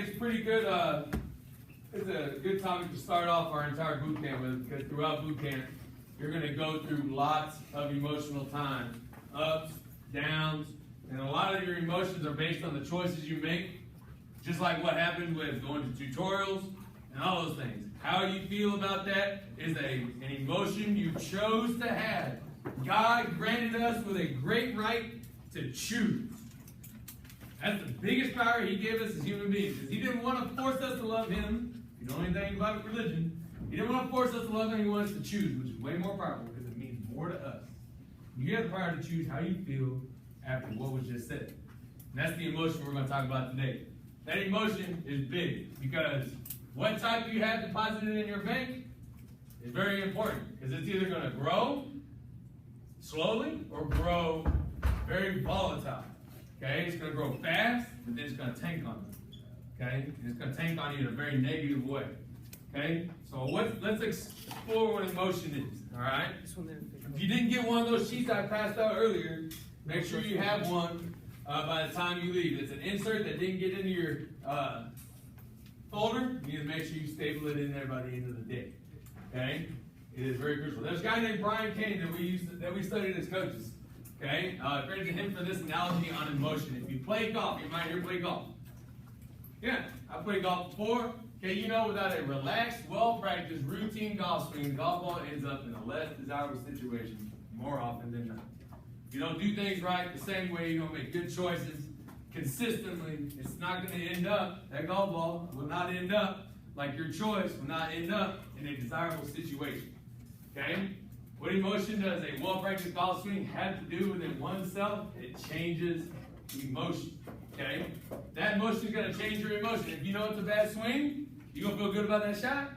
It's pretty good. It's a good topic to start off our entire boot camp with, because throughout boot camp, you're going to go through lots of emotional times, ups, downs, and a lot of your emotions are based on the choices you make, just like what happened with going to tutorials and all those things. How you feel about that is an emotion you chose to have. God granted us with a great right to choose. That's the biggest power He gave us as human beings. Because He didn't want to force us to love Him. If you know anything about religion, He didn't want to force us to love Him. He wants us to choose, which is way more powerful because it means more to us. You have the power to choose how you feel after what was just said. And that's the emotion we're going to talk about today. That emotion is big because what type you have deposited in your bank is very important, because it's either going to grow slowly or grow very volatile. Okay, it's going to grow fast, but then it's going to tank on you. Okay, and it's going to tank on you in a very negative way. Okay, so let's explore what emotion is. All right. If you didn't get one of those sheets I passed out earlier, make sure you have one by the time you leave. It's an insert that didn't get into your folder. You need to make sure you staple it in there by the end of the day. Okay, it is very crucial. There's a guy named Brian Kane that we studied as coaches. Okay, credit to him for this analogy on emotion. If you play golf, you might hear play golf. Yeah, I played golf before. Okay, you know, without a relaxed, well-practiced, routine golf swing, the golf ball ends up in a less desirable situation more often than not. If you don't do things right the same way, you don't make good choices consistently, it's not going to end up, that golf ball will not end up like your choice will not end up in a desirable situation. Okay? What emotion does a well-practiced golf swing have to do within oneself? It changes emotion. Okay? That emotion is going to change your emotion. If you know it's a bad swing, you going to feel good about that shot?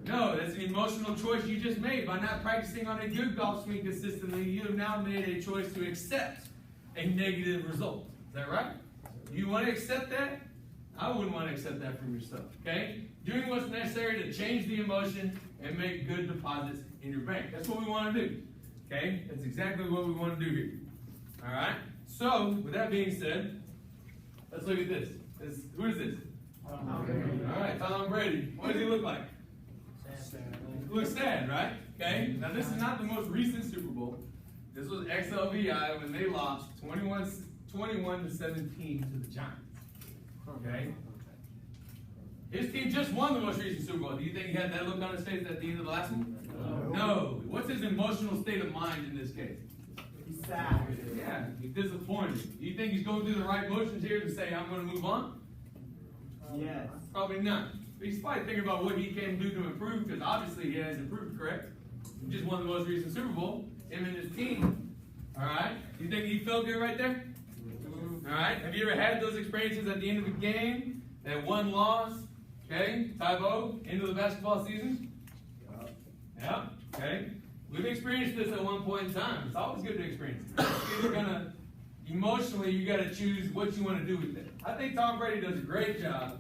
No, that's an emotional choice you just made. By not practicing on a good golf swing consistently, you have now made a choice to accept a negative result. Is that right? You want to accept that? I wouldn't want to accept that from yourself. Okay? Doing what's necessary to change the emotion and make good deposits in your bank. That's what we want to do. Okay? That's exactly what we want to do here. All right? So, with that being said, let's look at this. Who is this? All right, Tom Brady. What does he look like? He looks sad, right? Okay? Now, this is not the most recent Super Bowl. This was XLVI when they lost 21 to 17 to the Giants. Okay? His team just won the most recent Super Bowl. Do you think he had that look on his face at the end of the last one? No. What's his emotional state of mind in this case? He's sad. Yeah, he's disappointed. Do you think he's going through the right motions here to say, I'm going to move on? Yes. Probably not. But he's probably thinking about what he can do to improve, because obviously he has improved, correct? He just won the most recent Super Bowl, him and his team. All right? You think he felt good right there? All right? Have you ever had those experiences at the end of a game? That one loss? Okay? Tybo, end of the basketball season? Yeah. Okay? We've experienced this at one point in time. It's always good to experience it. You're gonna, emotionally, you got to choose what you want to do with it. I think Tom Brady does a great job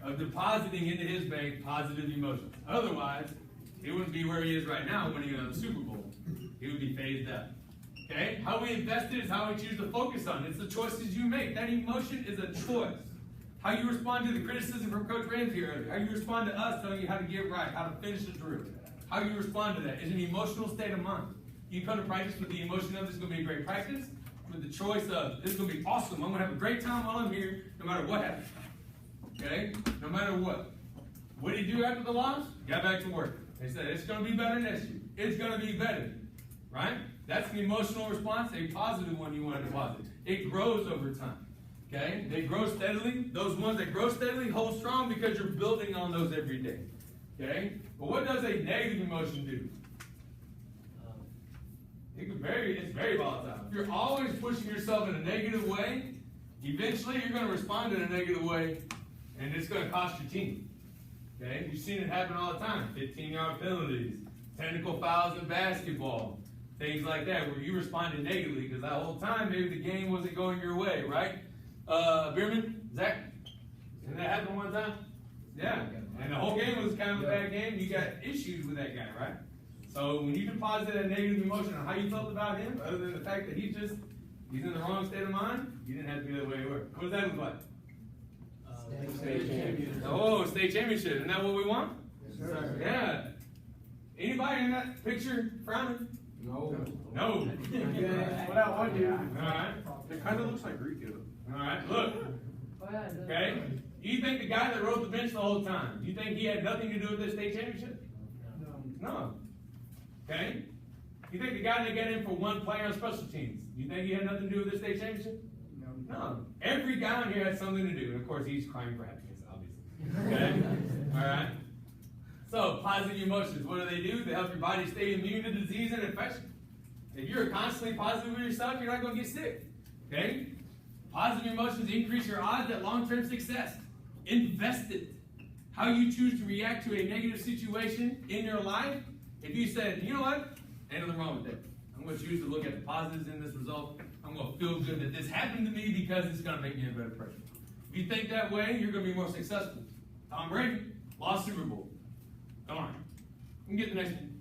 of depositing into his bank positive emotions. Otherwise, he wouldn't be where he is right now winning another Super Bowl. He would be phased out. Okay? How we invest it is how we choose to focus on. It's the choices you make. That emotion is a choice. How you respond to the criticism from Coach Ramsey earlier. How you respond to us telling you how to get right, how to finish the drill. How you respond to that is an emotional state of mind. You come to practice with the emotion of this is going to be a great practice, with the choice of this is going to be awesome. I'm going to have a great time while I'm here, no matter what happens. Okay? No matter what. What did he do after the loss? Got back to work. They said it's going to be better next year. It's going to be better. Right? That's the emotional response, a positive one you want to deposit. It grows over time. Okay? They grow steadily. Those ones that grow steadily hold strong because you're building on those every day. Okay? But what does a negative emotion do? It's very volatile. If you're always pushing yourself in a negative way, eventually you're going to respond in a negative way, and it's going to cost your team. Okay? You've seen it happen all the time. 15-yard penalties, technical fouls in basketball, things like that, where you responded negatively because that whole time maybe the game wasn't going your way, right? Bierman, Zach, didn't that happen one time? Yeah. And the whole game was kind of a bad game. You got issues with that guy, right? So when you deposit a negative emotion on how you felt about him, other than the fact that he's in the wrong state of mind, you didn't have to be that way. What does that look like? State champion. Oh, state championship. Isn't that what we want? Yes, sir. Yeah. Anybody in that picture frowning? No. No. What that one dude? All right. It kind of looks like Greek. All right. Look. Okay. You think the guy that rode the bench the whole time, you think he had nothing to do with this state championship? No. Okay. You think the guy that got in for one player on special teams, you think he had nothing to do with this state championship? No. Every guy in here had something to do, and of course he's crying for happiness, obviously. Okay. All right. So positive emotions, what do? They help your body stay immune to disease and infection. If you're constantly positive with yourself, you're not going to get sick. Okay? Positive emotions increase your odds at long-term success. Invest it. How you choose to react to a negative situation in your life. If you said, you know what? Ain't nothing wrong with that. I'm going to choose to look at the positives in this result. I'm going to feel good that this happened to me because it's going to make me a better person. If you think that way, you're going to be more successful. Tom Brady lost Super Bowl. Come on. We can get the next one.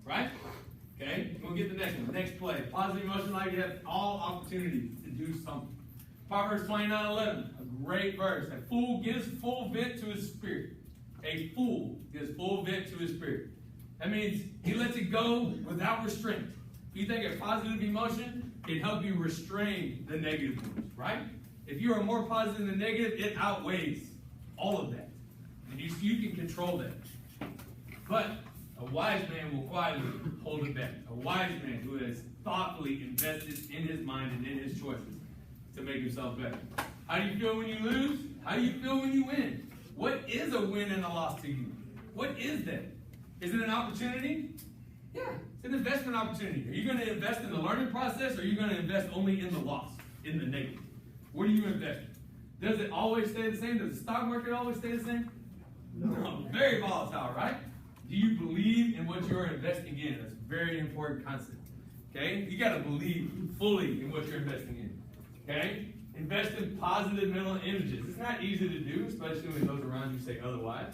Right? Okay? We'll get the next one. Next play. Positive emotion, like you have all opportunities to do something. Proverbs 29:11. A great verse. A fool gives full vent to his spirit. A fool gives full vent to his spirit. That means he lets it go without restraint. If you think a positive emotion can help you restrain the negative ones, right? If you are more positive than negative, it outweighs all of that. And you can control that. But a wise man will quietly hold it back. A wise man who has thoughtfully invested in his mind and in his choices to make himself better. How do you feel when you lose? How do you feel when you win? What is a win and a loss to you? What is that? Is it an opportunity? Yeah, it's an investment opportunity. Are you going to invest in the learning process, or are you going to invest only in the loss, in the negative? Where do you invest? Does it always stay the same? Does the stock market always stay the same? No. Very volatile, right? Do you believe in what you're investing in? That's a very important concept. Okay? You got to believe fully in what you're investing in. Okay? Invest in positive mental images. It's not easy to do, especially when those around you say otherwise.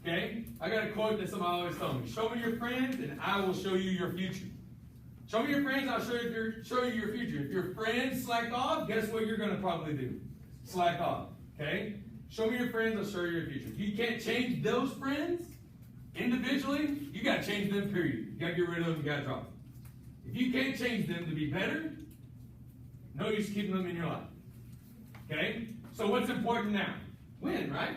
Okay? I got a quote that somebody always told me. Show me your friends, and I will show you your future. Show me your friends, I'll show you your future. If your friends slack off, guess what you're going to probably do? Slack off. Okay? Show me your friends, I'll show you your future. If you can't change those friends individually, you got to change them, period. You got to get rid of them, you got to drop them. If you can't change them to be better, no use keeping them in your life. Okay? So what's important now? Win, right?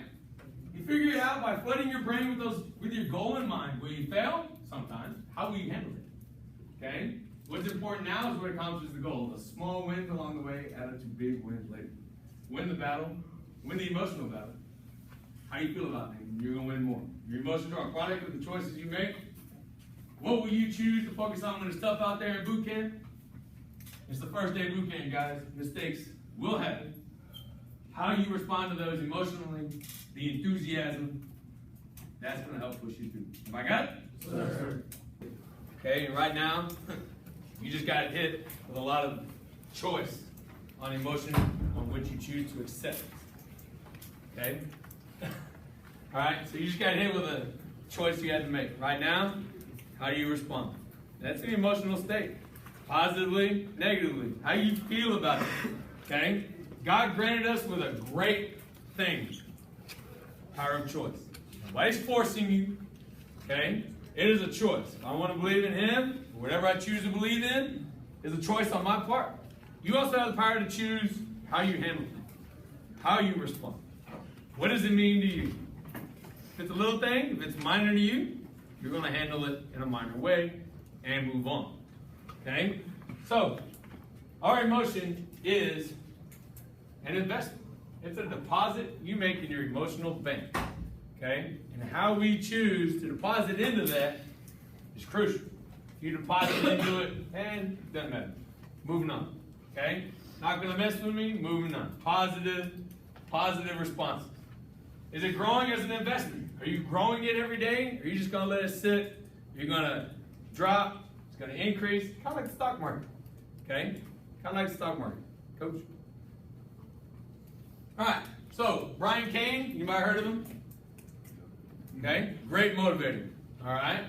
You figure it out by flooding your brain with your goal in mind. Will you fail? Sometimes. How will you handle it? Okay? What's important now is what accomplishes the goal. The small wins along the way added to big wins later. Win the battle. Win the emotional battle. How do you feel about things? You're going to win more. Your emotions are a product of the choices you make. What will you choose to focus on when it's tough out there in boot camp? It's the first day of boot camp, guys. Mistakes will happen. How you respond to those emotionally, the enthusiasm, that's going to help push you through. Have I got it? Yes, sir. Okay, and right now, you just got hit with a lot of choice on emotion on which you choose to accept. Okay? All right, so you just got hit with a choice you had to make. Right now, how do you respond? That's the emotional state. Positively, negatively. How you feel about it. Okay? God granted us with a great thing. Power of choice. Nobody's forcing you. Okay? It is a choice. If I want to believe in Him, whatever I choose to believe in, is a choice on my part. You also have the power to choose how you handle things. How you respond. What does it mean to you? If it's a little thing, if it's minor to you, you're going to handle it in a minor way and move on. Okay? So, our emotion is an investment. It's a deposit you make in your emotional bank. Okay? And how we choose to deposit into that is crucial. If you deposit into it, and it doesn't matter. Moving on. Okay? Not going to mess with me, moving on. Positive responses. Is it growing as an investment? Are you growing it every day? Or are you just going to let it sit? You're going to drop. It's going to increase. Kind of like the stock market. Okay? Kind of like the stock market. Coach? All right. So, Brian Cain, you might have heard of him. Okay? Great motivator. All right?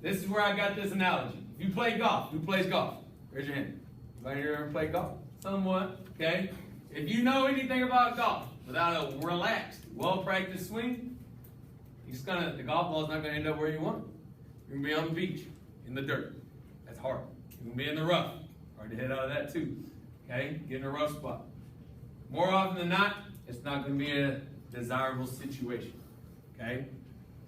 This is where I got this analogy. If you play golf, who plays golf? Raise your hand. Anybody here ever play golf? Somewhat. Okay? If you know anything about golf, without a relaxed, well-practiced swing, the golf ball's not gonna end up where you want it. You're gonna be on the beach, in the dirt. That's hard. You're gonna be in the rough. Hard to hit out of that too. Okay? Get in a rough spot. More often than not, it's not gonna be a desirable situation. Okay?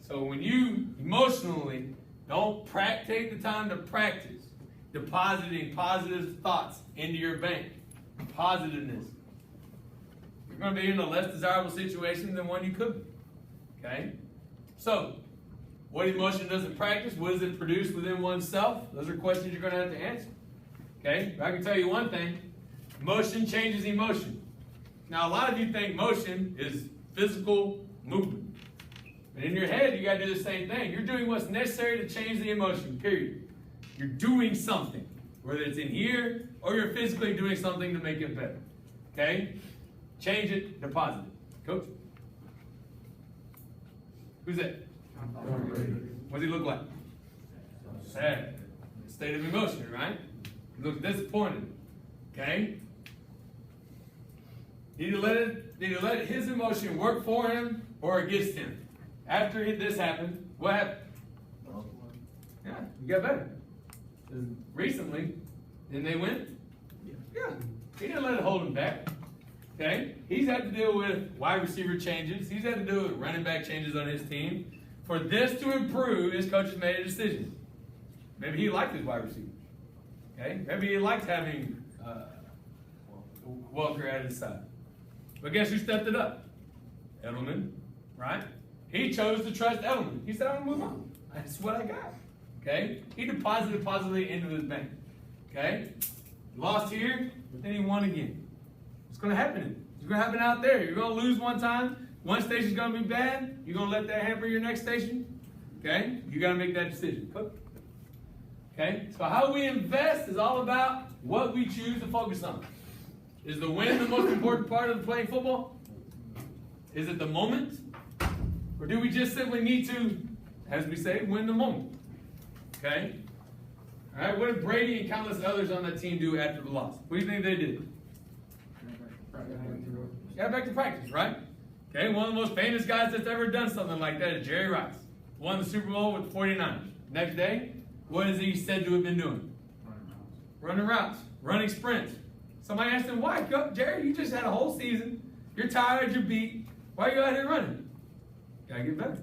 So when you emotionally don't take the time to practice depositing positive thoughts into your bank, positiveness, you're going to be in a less desirable situation than one you could be. Okay? So, what emotion does it practice? What does it produce within oneself? Those are questions you're going to have to answer. Okay? But I can tell you one thing. Motion changes emotion. Now, a lot of you think motion is physical movement. But in your head, you got to do the same thing. You're doing what's necessary to change the emotion, period. You're doing something, whether it's in here or you're physically doing something to make it better. Okay? Change it, deposit it. Coach? Who's that? What does he look like? Sad. State of emotion, right? He looks disappointed. Okay? Did he let his emotion work for him or against him? After this happened, what happened? Yeah, you got better. Recently, didn't they win? Yeah. He didn't let it hold him back. Okay? He's had to deal with wide receiver changes. He's had to deal with running back changes on his team. For this to improve, his coach has made a decision. Maybe he liked his wide receiver. Okay? Maybe he liked having Welker at his side. But guess who stepped it up? Edelman, right? He chose to trust Edelman. He said, I'm going to move on. That's what I got. Okay? He deposited positively into his bank. Okay? Lost here, but then he won again. It's going to happen. It's going to happen out there. You're going to lose one time. One station's going to be bad. You're going to let that hamper your next station. Okay? You got to make that decision. Okay? So how we invest is all about what we choose to focus on. Is the win the most important part of playing football? Is it the moment? Or do we just simply need to, as we say, win the moment? Okay? All right, what did Brady and countless others on that team do after the loss? What do you think they did? Got back to practice, right? Okay, one of the most famous guys that's ever done something like that is Jerry Rice. Won the Super Bowl with the 49ers. Next day, what is he said to have been doing? Running routes, running sprints. Somebody asked him, why? Jerry, you just had a whole season. You're tired, you're beat. Why are you out here running? Gotta get better.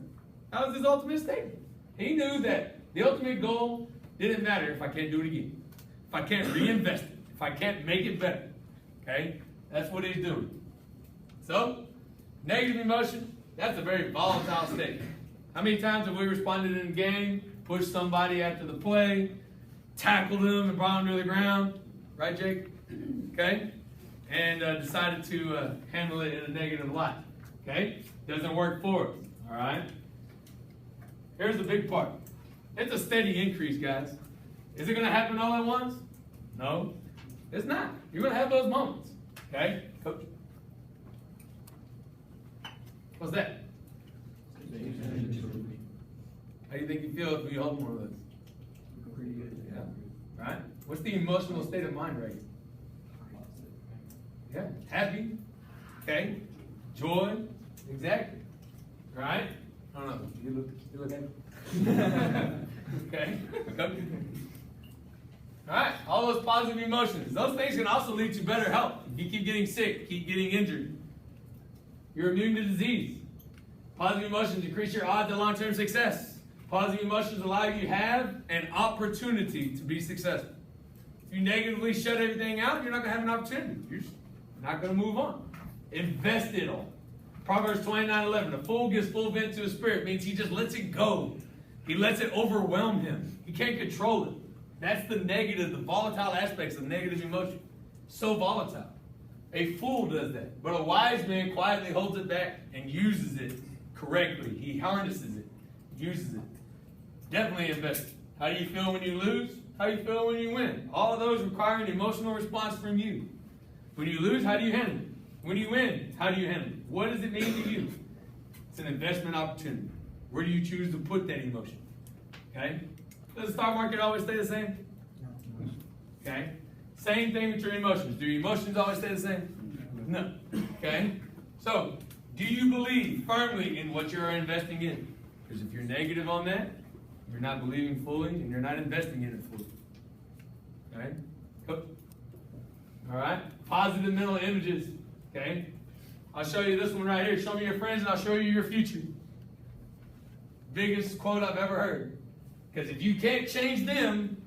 That was his ultimate statement. He knew that the ultimate goal didn't matter if I can't do it again. If I can't reinvest it. If I can't make it better. Okay? That's what he's doing. So, negative emotion, that's a very volatile state. How many times have we responded in a game, pushed somebody after the play, tackled them and brought them to the ground? Right, Jake? Okay? And decided to handle it in a negative light. Okay? Doesn't work for us. All right? Here's the big part. It's a steady increase, guys. Is it going to happen all at once? No. It's not. You're going to have those moments. Okay? Coach? What's that? How do you think you feel if you hold one of those? Pretty good. Yeah. Right? What's the emotional state of mind right here? Yeah. Happy. Okay. Joy. Exactly. Right? I don't know. You look happy. Okay. All right. All those positive emotions. Those things can also lead to better health. You keep getting sick, keep getting injured. You're immune to disease. Positive emotions increase your odds of long-term success. Positive emotions allow you to have an opportunity to be successful. If you negatively shut everything out, you're not going to have an opportunity. You're just not going to move on. Invest it all. Proverbs 29:11. A fool gives full vent to his spirit. Means he just lets it go. He lets it overwhelm him. He can't control it. That's the negative, the volatile aspects of negative emotion. So volatile. A fool does that. But a wise man quietly holds it back and uses it correctly. He harnesses it, uses it. Definitely invest. How do you feel when you lose? How do you feel when you win? All of those require an emotional response from you. When you lose, how do you handle it? When you win, how do you handle it? What does it mean to you? It's an investment opportunity. Where do you choose to put that emotion? Okay? Does the stock market always stay the same? Okay? Same thing with your emotions. Do your emotions always stay the same? No. Okay? So, do you believe firmly in what you're investing in? Because if you're negative on that, you're not believing fully and you're not investing in it fully. Okay? All right? Positive mental images. Okay? I'll show you this one right here. Show me your friends and I'll show you your future. Biggest quote I've ever heard. Because if you can't change them,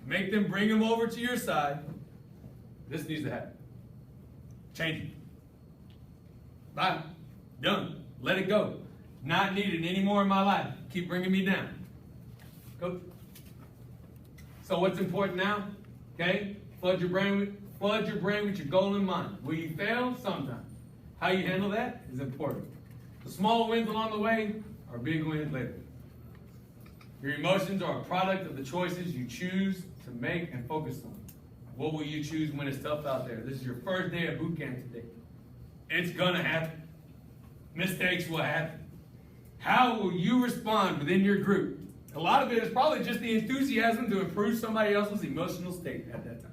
make them bring them over to your side, this needs to happen. Change it. Bye. Done. Let it go. Not needed anymore in my life. Keep bringing me down. Go. So what's important now? Okay? Flood your brain with your goal in mind. Will you fail? Sometimes. How you handle that is important. The small wins along the way are big wins later. Your emotions are a product of the choices you choose to make and focus on. What will you choose when it's tough out there? This is your first day of boot camp today. It's gonna happen. Mistakes will happen. How will you respond within your group? A lot of it is probably just the enthusiasm to improve somebody else's emotional state at that time.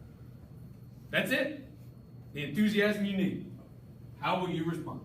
That's it. The enthusiasm you need. How will you respond?